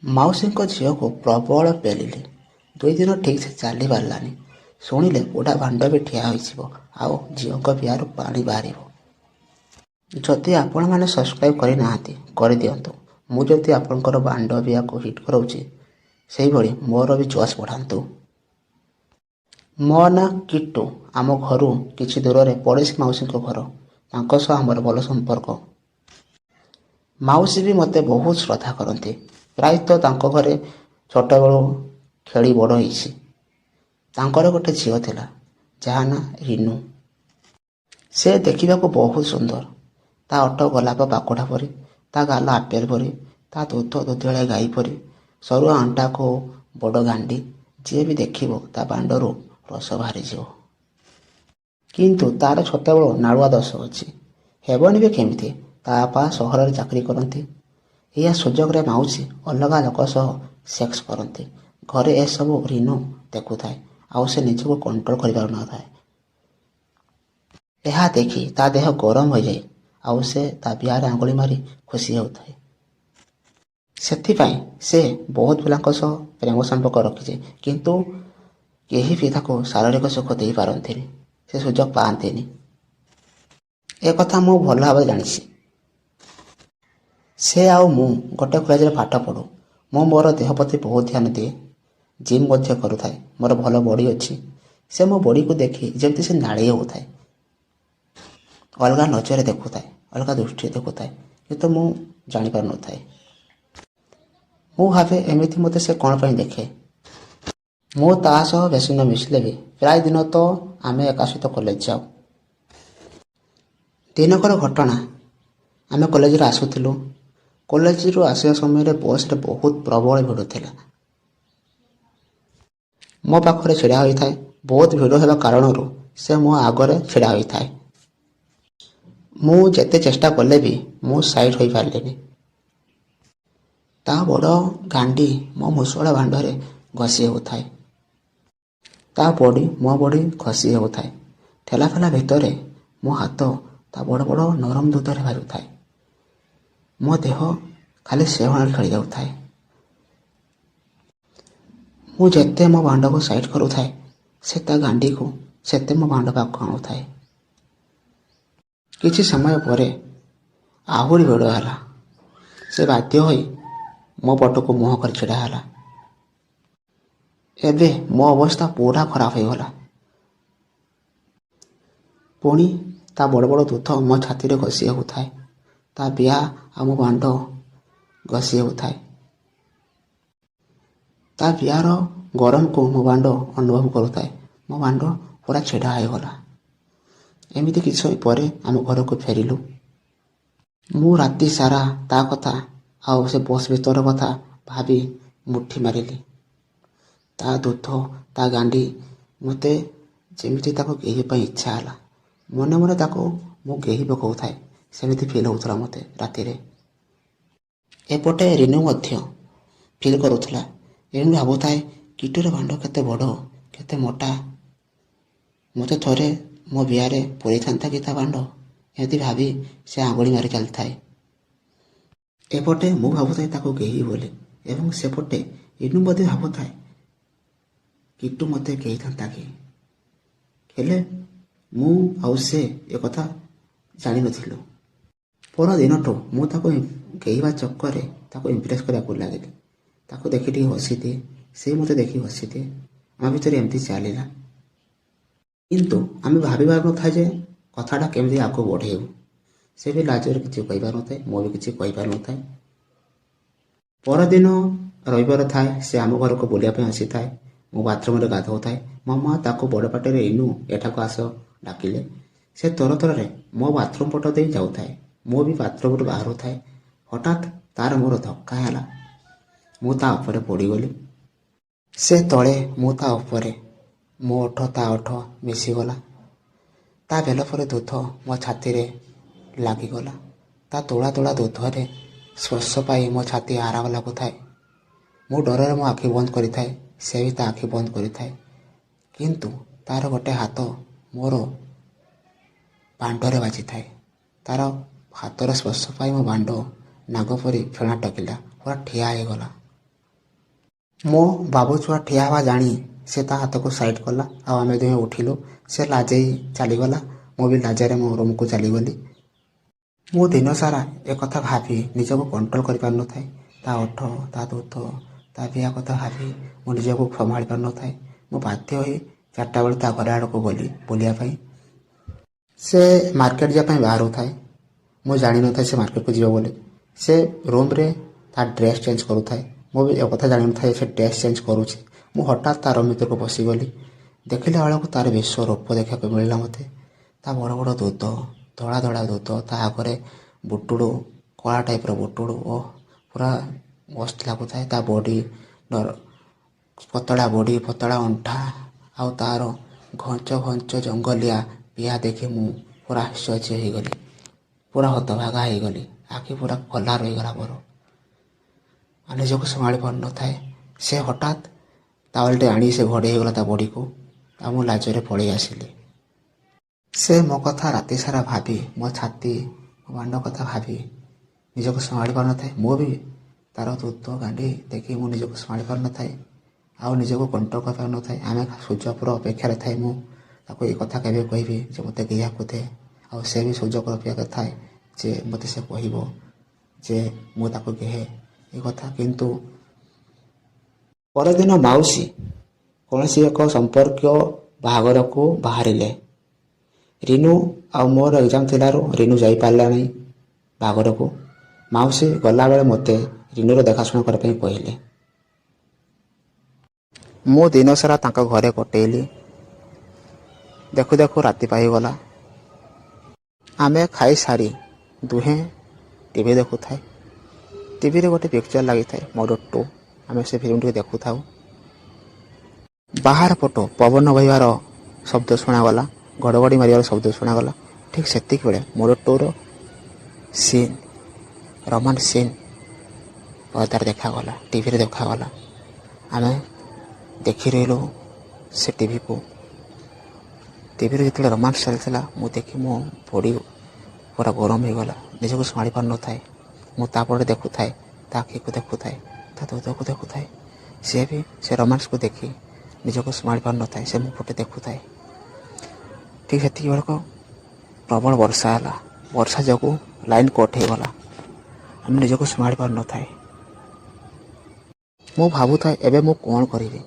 ମାଉସୀଙ୍କ ଝିଅକୁ ପ୍ରବଳ ପେଲିଲେ। 2 ଦିନ ଠିକ୍ ସେ ଚାଲି ପାରିଲାନି। ଶୁଣିଲେ ବୁଢ଼ା ଭାଣ୍ଡ ବି ଠିଆ ହୋଇଯିବ ଆଉ ଝିଅଙ୍କ ବିହାରୁ ପାଣି ବାହାରିବ। ଯଦି ଆପଣମାନେ ସବସ୍କ୍ରାଇବ୍ କରିନାହାନ୍ତି କରିଦିଅନ୍ତୁ। ମୁଁ ଯଦି ଆପଣଙ୍କର ଭାଣ୍ଡ ବିହାକୁ ହିଟ୍ କରାଉଛି ସେଇଭଳି ମୋର ବି ଜୋସ୍ ବଢ଼ାନ୍ତୁ। ମୋ ନାଁ କିଟୁ। ଆମ ଘରୁ କିଛି ଦୂରରେ ପଡ଼ୋଶୀ ମାଉସୀଙ୍କ ଘର। ତାଙ୍କ ସହ ଆମର ଭଲ ସମ୍ପର୍କ। ମାଉସୀ ବି ମୋତେ ବହୁତ ଶ୍ରଦ୍ଧା କରନ୍ତି। ପ୍ରାୟତଃ ତାଙ୍କ ଘରେ ଛୋଟବେଳୁ ଖେଳି ବଡ଼ ହେଇଛି। ତାଙ୍କର ଗୋଟେ ଝିଅ ଥିଲା ଯାହା ନାଁ ରିନୁ। ସେ ଦେଖିବାକୁ ବହୁତ ସୁନ୍ଦର। ତା ଓଠ ଗୋଲାପ ପାଖୁଡ଼ା ପରି, ତା ଗାଲ ଆପେଲ ପରି, ତା ଦୁଧ ଦୁଧିଆଳିଆ ଗାଈ ପରି, ସରୁଆ ଅଣ୍ଟାକୁ ବଡ଼ ଗାଣ୍ଡି। ଯିଏ ବି ଦେଖିବ ତା ଭାଣ୍ଡରୁ ରସ ବାହାରିଯିବ। କିନ୍ତୁ ତାର ଛୋଟବେଳୁ ନାଳୁଆ ଦୋଷ ଅଛି। ହେବନି ବି କେମିତି? ତା ବାପା ସହରରେ ଚାକିରି କରନ୍ତି। ଏହା ସୁଯୋଗରେ ମାଉସୀ ଅଲଗା ଲୋକ ସହ ସେକ୍ସ କରନ୍ତି। ଘରେ ଏସବୁ ରିନୁ ଦେଖୁଥାଏ ଆଉ ସେ ନିଜକୁ କଣ୍ଟ୍ରୋଲ କରିପାରୁନଥାଏ। ଏହା ଦେଖି ତା ଦେହ ଗରମ ହୋଇଯାଏ ଆଉ ସେ ତା ବିହାରେ ଆଙ୍ଗୁଳି ମାରି ଖୁସି ହେଉଥାଏ। ସେଥିପାଇଁ ସେ ବହୁତ ପିଲାଙ୍କ ସହ ପ୍ରେମ ସମ୍ପର୍କ ରଖିଛି। କିନ୍ତୁ କେହି ବି ତାକୁ ଶାରୀରିକ ସୁଖ ଦେଇପାରନ୍ତିନି। ସେ ସୁଯୋଗ ପାଆନ୍ତିନି। ଏକଥା ମୁଁ ଭଲ ଭାବରେ ଜାଣିଛି। ସେ ଆଉ ମୁଁ ଗୋଟେ କଲେଜରେ ପାଠ ପଢ଼ୁ। ମୁଁ ମୋର ଦେହ ପ୍ରତି ବହୁତ ଧ୍ୟାନ ଦିଏ। ଜିମ୍ ମଧ୍ୟ କରୁଥାଏ। ମୋର ଭଲ ବଡ଼ି ଅଛି। ସେ ମୋ ବଡ଼ିକୁ ଦେଖି ଯେମିତି ସେ ନାଳି ହେଉଥାଏ। ଅଲଗା ନଜରରେ ଦେଖୁଥାଏ, ଅଲଗା ଦୃଷ୍ଟିରେ ଦେଖୁଥାଏ। କିନ୍ତୁ ମୁଁ ଜାଣିପାରୁନଥାଏ। ମୁଁ ଭାବେ ଏମିତି ମୋତେ ସେ କ'ଣ ପାଇଁ ଦେଖେ। ମୁଁ ତା ସହ ବେଶୀ ନ ମିଶିଲେ ବି ପ୍ରାୟ ଦିନ ତ ଆମେ ଏକା ସହିତ କଲେଜ ଯାଉ। ଦିନକର ଘଟଣା, ଆମେ କଲେଜରୁ ଆସୁଥିଲୁ। କଲେଜରୁ ଆସିବା ସମୟରେ ବସ୍ରେ ବହୁତ ପ୍ରବଳ ଭିଡ଼ ଥିଲା। ମୋ ପାଖରେ ଛିଡ଼ା ହୋଇଥାଏ। ବହୁତ ଭିଡ଼ ହେବା କାରଣରୁ ସେ ମୋ ଆଗରେ ଛିଡ଼ା ହୋଇଥାଏ। ମୁଁ ଯେତେ ଚେଷ୍ଟା କଲେ ବି ମୁଁ ସାଇଡ୍ ହୋଇପାରିଲିନି। ତା ବଡ଼ ଗାଣ୍ଡି ମୋ ମୁଷଳ ଭାଣ୍ଡରେ ଘଷି ହେଉଥାଏ। ତା ବଡ଼ି ମୋ ବଡ଼ି ଘଷି ହେଉଥାଏ। ଠେଲାଫେଲା ଭିତରେ ମୋ ହାତ ତା ବଡ଼ ବଡ଼ ନରମ ଦୁଧରେ ବାଜୁଥାଏ। ମୋ ଦେହ ଖାଲି ସେହଣାରେ ଖେଳି ଯାଉଥାଏ। ମୁଁ ଯେତେ ମୋ ଭାଣ୍ଡକୁ ସାଇଡ୍ କରୁଥାଏ ସେ ତା ଗାଣ୍ଡିକୁ ସେତେ ମୋ ଭାଣ୍ଡ ପାଖକୁ ଆଣୁଥାଏ। କିଛି ସମୟ ପରେ ଆହୁରି ଭିଡ଼ ହେଲା। ସେ ବାଧ୍ୟ ହୋଇ ମୋ ପଟକୁ ମୁହଁ କରି ଛିଡ଼ା ହେଲା। ଏବେ ମୋ ଅବସ୍ଥା ପୁରା ଖରାପ ହୋଇଗଲା। ପୁଣି ତା ବଡ଼ ବଡ଼ ଦୁଧ ମୋ ଛାତିରେ ଘଷି ହେଉଥାଏ। ତା ବିହା ଆଉ ମୋ ଭାଣ୍ଡ ଘଷି ହେଉଥାଏ। ତା ବିହାର ଗରମକୁ ମୋ ଭାଣ୍ଡ ଅନୁଭବ କରୁଥାଏ। ମୋ ଭାଣ୍ଡ ପୁରା ଛିଡ଼ା ହୋଇଗଲା। ଏମିତି କିଛି ସମୟ ପରେ ଆମେ ଘରକୁ ଫେରିଲୁ। ମୁଁ ରାତି ସାରା ତା କଥା ଆଉ ସେ ବସ୍ ଭିତର କଥା ଭାବି ମୁଠି ମାରିଲି। ତା ଦୁଧ, ତା ଗାଣ୍ଡି, ମୋତେ ଯେମିତି ତାକୁ ଗେହିବା ପାଇଁ ଇଚ୍ଛା ହେଲା। ମନେ ମନେ ତାକୁ ମୁଁ ଗେହି ପକାଉଥାଏ। ସେମିତି ଫିଲ୍ ହେଉଥିଲା ମୋତେ ରାତିରେ। ଏପଟେ ରିନୁ ମଧ୍ୟ ଫିଲ୍ କରୁଥିଲା। ରିନୁ ଭାବୁଥାଏ କିଟୁର ଭାଣ୍ଡ କେତେ ବଡ଼, କେତେ ମୋଟା। ମୋତେ ଥରେ ମୋ ବିହାରେ ପୂରେଇଥାନ୍ତା କି ତା ଭାଣ୍ଡ। ଏମିତି ଭାବି ସେ ଆଙ୍ଗୁଳି ମାରି ଚାଲିଥାଏ। ଏପଟେ ମୁଁ ଭାବୁଥାଏ ତାକୁ ଗେହି ବୋଲି ଏବଂ ସେପଟେ ରିନୁ ମଧ୍ୟ ଭାବୁଥାଏ କିଟୁ ମୋତେ ଗେହିଥାନ୍ତା କି। ହେଲେ ମୁଁ ଆଉ ସେ ଏକଥା ଜାଣିନଥିଲୁ। ପରଦିନଠୁ ମୁଁ ତାକୁ ଗେହିବା ଚକ୍କରରେ ତାକୁ ଇମ୍ପ୍ରେସ୍ କରିବାକୁ ଲାଗିଲି। ତାକୁ ଦେଖି ଟିକେ ହସିଦିଏ, ସେ ମୋତେ ଦେଖି ହସିଦିଏ। ଆମ ଭିତରେ ଏମିତି ଚାଲିଲା। କିନ୍ତୁ ଆମେ ଭାବିପାରୁନଥାଏ ଯେ କଥାଟା କେମିତି ଆଗକୁ ବଢ଼େଇବୁ। ସେ ବି ଲାଜରେ କିଛି କହିପାରୁନଥାଏ, ମୁଁ ବି କିଛି କହିପାରୁନଥାଏ। ପରଦିନ ରବିବାର ଥାଏ। ସେ ଆମ ଘରକୁ ବୁଲିବା ପାଇଁ ଆସିଥାଏ। ମୁଁ ବାଥରୁମରେ ଗାଧୋଉଥାଏ। ମାମା ତାକୁ ବଡ଼ ପାଟିରେ ଇନୁ ଏଠାକୁ ଆସ ଡାକିଲେ। ସେ ତରତରରେ ମୋ ବାଥରୁମ୍ ପଟ ଦେଇ ଯାଉଥାଏ। ମୁଁ ବି ବାଥରୁମରୁ ବାହାରୁଥାଏ। ହଠାତ୍ ତାର ମୋର ଧକ୍କା ହେଲା। ମୁଁ ତା ଉପରେ ପଡ଼ିଗଲି। ସେ ତଳେ, ମୁଁ ତା ଉପରେ। ମୋ ଓଠ ତା ଓଠ ମିଶିଗଲା। ତା ବେଲ ପରି ଦୁଧ ମୋ ଛାତିରେ ଲାଗିଗଲା। ତା ତୁଳା ତୁଳା ଦୁଧରେ ସ୍ପର୍ଶ ପାଇ ମୋ ଛାତି ଆରାମ ଲାଗୁଥାଏ। ମୁଁ ଡରରେ ମୋ ଆଖି ବନ୍ଦ କରିଥାଏ। ସେ ବି ତା ଆଖି ବନ୍ଦ କରିଥାଏ। କିନ୍ତୁ ତାର ଗୋଟେ ହାତ ମୋର ଭାଣ୍ଡରେ ବାଜିଥାଏ। ତାର ହାତର ସ୍ପର୍ଶ ପାଇ ମୋ ଭାଣ୍ଡ ନାଗ ପରି ଫେଣା ଟକିଲା, ପୁରା ଠିଆ ହୋଇଗଲା। ମୋ ବାବୁ ଛୁଆ ଠିଆ ହେବା ଜାଣି ସେ ତା ହାତକୁ ସାଇଡ଼୍ କଲା ଆଉ ଆମେ ଦୁହେଁ ଉଠିଲୁ। ସେ ଲାଜେଇ ଚାଲିଗଲା, ମୁଁ ବି ଲାଜରେ ମୋ ରୁମ୍କୁ ଚାଲିଗଲି। ମୁଁ ଦିନସାରା ଏକଥା ଭାବି ନିଜକୁ କଣ୍ଟ୍ରୋଲ୍ କରିପାରିନଥାଏ। ତା ଓଠ, ତା ଦୁଧ, ତା ବିହା କଥା ଭାବି ମୁଁ ନିଜକୁ ସମ୍ଭାଳି ପାରିନଥାଏ। ମୁଁ ବାଧ୍ୟ ହୋଇ 4ଟା ବେଳେ ତା ଘର ଆଡ଼କୁ ଗଲି ବୁଲିବା ପାଇଁ। ସେ ମାର୍କେଟ ଯିବା ପାଇଁ ବାହାରୁଥାଏ। ମୁଁ ଜାଣିନଥାଏ ସେ ମାର୍କେଟକୁ ଯିବ ବୋଲି। ସେ ରୁମ୍ରେ ତା ଡ୍ରେସ୍ ଚେଞ୍ଜ କରୁଥାଏ। ମୁଁ ବି ଏକଥା ଜାଣିନଥାଏ ସେ ଡ୍ରେସ୍ ଚେଞ୍ଜ କରୁଛି। ମୁଁ ହଠାତ୍ ତା ରୁମ୍ ଭିତରକୁ ପଶିଗଲି। ଦେଖିଲା ବେଳକୁ ତାର ବିଶ୍ୱରୂପ ଦେଖିବାକୁ ମିଳିଲା ମୋତେ। ତା ବଡ଼ ବଡ଼ ଦୁଧ, ଧଳା ଧଳା ଦୁଧ, ତା ଆଗରେ ବୁଟୁଡ଼ୁ, କଳା ଟାଇପ୍ର ବୁଟୁଡ଼ୁ ଓ ପୁରା ମସ୍ତ ଲାଗୁଥାଏ। ତା ବଡ଼ି ପତଳା ବଡ଼ି, ପତଳା ଅଣ୍ଟା ଆଉ ତାର ଘଞ୍ଚ ଘଞ୍ଚ ଜଙ୍ଗଲିଆ ପିଆ ଦେଖି ମୁଁ ପୁରା ଆଶ୍ଚର୍ଯ୍ୟ ହେଇଗଲି। ପୁରା ହତଭାଗା ହେଇଗଲି। ଆଖି ପୁରା ଖୋଲା ରହିଗଲା ମୋର। ଆଉ ନିଜକୁ ସମ୍ଭାଳି ପାରୁନଥାଏ। ସେ ହଠାତ୍ ଟାୱେଲ୍ଟେ ଆଣି ସେ ଘୋଡ଼େଇ ହେଇଗଲା ତା ବଡ଼ିକୁ ଆଉ ମୁଁ ଲାଜରେ ପଳେଇ ଆସିଲି। ସେ ମୋ କଥା ରାତି ସାରା ଭାବି, ମୋ ଛାତି, ମୋ ବାଣ୍ଡ କଥା ଭାବି ନିଜକୁ ସମ୍ଭାଳି ପାରୁନଥାଏ। ମୁଁ ବି ତାର ଦୁଧ ଗାଣ୍ଡି ଦେଖି ମୁଁ ନିଜକୁ ସମ୍ଭାଳି ପାରୁନଥାଏ ଆଉ ନିଜକୁ କଣ୍ଟ୍ରୋଲ୍ କରିପାରୁନଥାଏ। ଆମେ ସୁଯୋଗର ଅପେକ୍ଷାରେ ଥାଏ। ମୁଁ ତାକୁ ଏ କଥା କେବେ କହିବି ଯେ ମୋତେ ଗେହ୍ୟାକୁ ଦେ, ଆଉ ସେ ବି ସୁଯୋଗର ଅପେକ୍ଷା ଥାଏ ଯେ ମୋତେ ସେ କହିବ ଯେ ମୁଁ ତାକୁ ଗେହେ ଏ କଥା। କିନ୍ତୁ ପରଦିନ ମାଉସୀ କୌଣସି ଏକ ସମ୍ପର୍କୀୟ ବାହାଘରକୁ ବାହାରିଲେ। ରିନୁ ଆଉ ମୋର ଏକ୍ଜାମ୍ ଥିଲାରୁ ରିନୁ ଯାଇପାରିଲା ନାହିଁ ବାହାଘରକୁ। ମାଉସୀ ଗଲାବେଳେ ମୋତେ ରିନୁର ଦେଖାଶୁଣା କରିବା ପାଇଁ କହିଲେ। ମୁଁ ଦିନସାରା ତାଙ୍କ ଘରେ କଟେଇଲି। ଦେଖୁ ଦେଖୁ ରାତି ପାଇଗଲା। ଆମେ ଖାଇସାରି ଦୁହେଁ ଟିଭି ଦେଖୁଥାଏ। ଟିଭିରେ ଗୋଟେ ପିକ୍ଚର ଲାଗିଥାଏ ମଡର 2। ଆମେ ସେ ଫିଲ୍ମଟିକୁ ଦେଖୁଥାଉ। ବାହାର ପଟୁ ପବନ ବହିବାର ଶବ୍ଦ ଶୁଣାଗଲା, ଘଡ଼ଘଡ଼ି ମାରିବାର ଶବ୍ଦ ଶୁଣାଗଲା। ଠିକ୍ ସେତିକିବେଳେ ମଡର 2ର ସିନ୍, ରୋମାନ୍ସ ସିନ୍ ପରଦାରେ ଦେଖାଗଲା, ଟିଭିରେ ଦେଖାଗଲା। ଆମେ ଦେଖି ରହିଲୁ ସେ ଟିଭିକୁ। ଟିଭିରେ ଯେତେବେଳେ ରୋମାନ୍ସ ଚାଲିଥିଲା ମୁଁ ଦେଖି ମୋ ବଡ଼ି ପୁରା ଗରମ ହେଇଗଲା। ନିଜକୁ ସମ୍ଭାଳି ପାରୁନଥାଏ। ମୁଁ ତାପରେ ଦେଖୁଥାଏ, ତା ଆଖିକୁ ଦେଖୁଥାଏ, ତା ଦୁଧକୁ ଦେଖୁଥାଏ। ସିଏ ବି ସେ ରୋମାନ୍ସକୁ ଦେଖି ନିଜକୁ ସମ୍ଭାଳି ପାରୁନଥାଏ। ସେ ମୋ ପଟେ ଦେଖୁଥାଏ। ଠିକ୍ ସେତିକି ବେଳକୁ ପ୍ରବଳ ବର୍ଷା ହେଲା। ବର୍ଷା ଯୋଗୁଁ ଲାଇନ୍ କଟ୍ ହେଇଗଲା। ଆମେ ନିଜକୁ ସମ୍ଭାଳି ପାରୁନଥାଏ। ମୁଁ ଭାବୁଥାଏ ଏବେ ମୁଁ କ'ଣ କରିବି।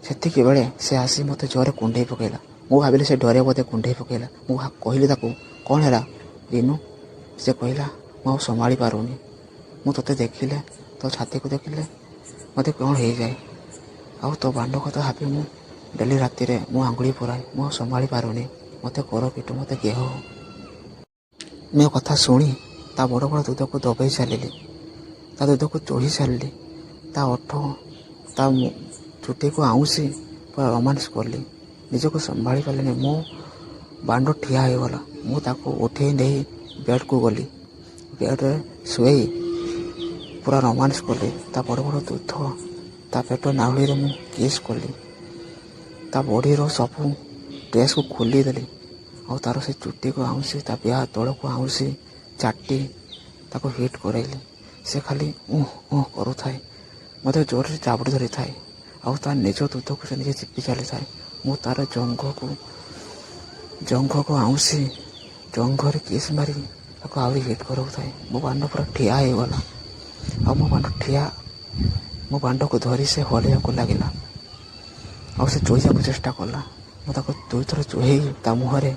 ସେତିକିବେଳେ ସେ ଆସି ମୋତେ ଜୋରରେ କୁଣ୍ଢେଇ ପକାଇଲା। ମୁଁ ଭାବିଲି ସେ ଡରେ ମୋତେ କୁଣ୍ଢେଇ ପକାଇଲା। ମୁଁ କହିଲି ତାକୁ, କ'ଣ ହେଲା ରିନୁ? ସେ କହିଲା, ମୁଁ ଆଉ ସମ୍ଭାଳି ପାରୁନି। ମୁଁ ତୋତେ ଦେଖିଲେ, ତୋ ଛାତିକୁ ଦେଖିଲେ ମୋତେ କ'ଣ ହେଇଯାଏ। ଆଉ ତୋ ବାଣ୍ଡ କଥା ଭାବି ମୁଁ ଡେଲି ରାତିରେ ମୁଁ ଆଙ୍ଗୁଳି ପୁରାଏ। ମୁଁ ଆଉ ସମ୍ଭାଳି ପାରୁନି। ମୋତେ କର ପିଟୁ, ମୋତେ ଗେହ। ମୋ କଥା ଶୁଣି ତା ବଡ଼ ବଡ଼ ଦୁଧକୁ ଦବେଇ ଚାଲିଲି। ତା ଦୁଧକୁ ଚଢ଼ି ଚାଲିଲି। ତା ଓଠ, ତା ଚୁଟିକୁ ଆଉଁସି ପୁରା ରୋମାନ୍ସ କଲି। ନିଜକୁ ସମ୍ଭାଳି ପାରିଲିନି। ମୋ ବାଣ୍ଡ ଠିଆ ହେଇଗଲା। ମୁଁ ତାକୁ ଉଠେଇ ନେଇ ବେଡ଼୍କୁ ଗଲି। ବେଡ଼୍ରେ ଶୋଇ ପୁରା ରୋମାନ୍ସ କଲି। ତା ବଡ଼ ବଡ଼ ଦୁଧ, ତା ପେଟ ନାଉଳିରେ ମୁଁ କିସ୍ କଲି। ତା ବଡ଼ିର ସବୁ ଡ୍ରେସ୍କୁ ଖୋଲିଦେଲି ଆଉ ତାର ସେ ଚୁଟିକୁ ଆଉଁସି, ତା ବିହା ତଳକୁ ଆଉଁସି ଚାଟି ତାକୁ ହିଟ୍ କରାଇଲି। ସେ ଖାଲି କରୁଥାଏ। ମୋତେ ଜୋରରେ ଜାବୁଡ଼ି ଧରିଥାଏ ଆଉ ତା ନିଜ ଦୁଧକୁ ସେ ନିଜେ ଚିପି ଚାଲିଥାଏ। ମୁଁ ତାର ଜଙ୍ଘକୁ ଆଉଁସି ଜଙ୍ଘରେ କିସ୍ ମାରି ତାକୁ ଆହୁରି ହିଟ୍ କରାଉଥାଏ। ମୋ ବାଣ୍ଡ ପୁରା ଠିଆ ହେଇଗଲା ଆଉ ମୋ ବାଣ୍ଡକୁ ଧରି ସେ ହଲେଇବାକୁ ଲାଗିଲା ଆଉ ସେ ଚୋଇବାକୁ ଚେଷ୍ଟା କଲା। ମୁଁ ତାକୁ ଦୁଇଥର ଚୋହେଇ ତା ମୁହଁରେ।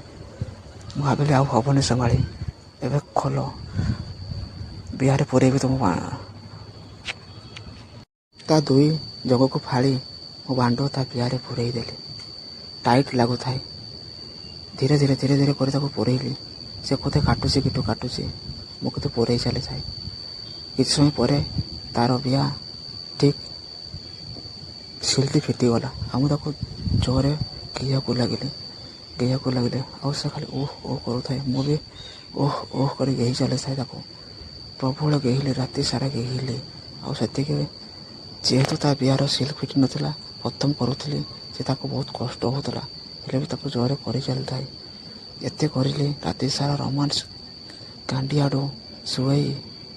ମୁଁ ଭାବିଲି ଆଉ ହବନି ସମ୍ଭାଳି, ଏବେ ଖୋଲ, ବିହାରେ ପୁରେଇବି ତମ ତା ଦୁଇ ଜଙ୍ଗକୁ ଫାଳି ମୋ ବାଣ୍ଡ ତା ବିହାରେ ପୁରେଇ ଦେଲି। ଟାଇଟ୍ ଲାଗୁଥାଏ। ଧୀରେ ଧୀରେ କରି ତାକୁ ପୁରେଇଲି। ସେ କୋତେ କାଟୁଛି ମୁଁ କୋତେ ପୁରେଇ ଚାଲିଥାଏ। କିଛି ସମୟ ପରେ ତାର ବିହା ଠିକ୍ ସିଲ୍ଟି ଫିଟିଗଲା ଆଉ ମୁଁ ତାକୁ ଜୋରରେ ଗେହିବାକୁ ଲାଗିଲି ଆଉ ସେ ଖାଲି ଓଃ କରୁଥାଏ। ମୁଁ ବି ଓଃ କରି ଗେହି ଚାଲିଥାଏ ତାକୁ। ପ୍ରବଳ ଗେହିଲି, ରାତି ସାରା ଗେହିଲି। ଆଉ ସେତିକି ଯେହେତୁ ତା ବିହାର ସିଲ୍ ଫିଟି ନଥିଲା, ପ୍ରଥମ କରୁଥିଲି ଯେ ତାକୁ ବହୁତ କଷ୍ଟ ହେଉଥିଲା, ହେଲେ ବି ତାକୁ ଜୋରରେ କରି ଚାଲିଥାଏ। ଏତେ କରିଲି, ରାତି ସାରା ରୋମାନ୍ସ କାଣ୍ଡି ଆଡ଼ୁ ଶୁଆଇ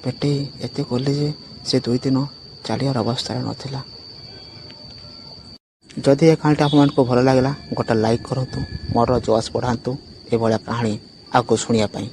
ପେଟେଇ ଏତେ କଲି ଯେ ସେ 2 ଦିନ ଚାଲିବାର ଅବସ୍ଥାରେ ନଥିଲା। ଯଦି ଏ କାହାଣୀଟି ଆପଣମାନଙ୍କୁ ଭଲ ଲାଗିଲା ଗୋଟେ ଲାଇକ୍ କରନ୍ତୁ, ମୋର ଜୋସ୍ ବଢ଼ାନ୍ତୁ ଏଭଳିଆ କାହାଣୀ ଆଗକୁ ଶୁଣିବା ପାଇଁ।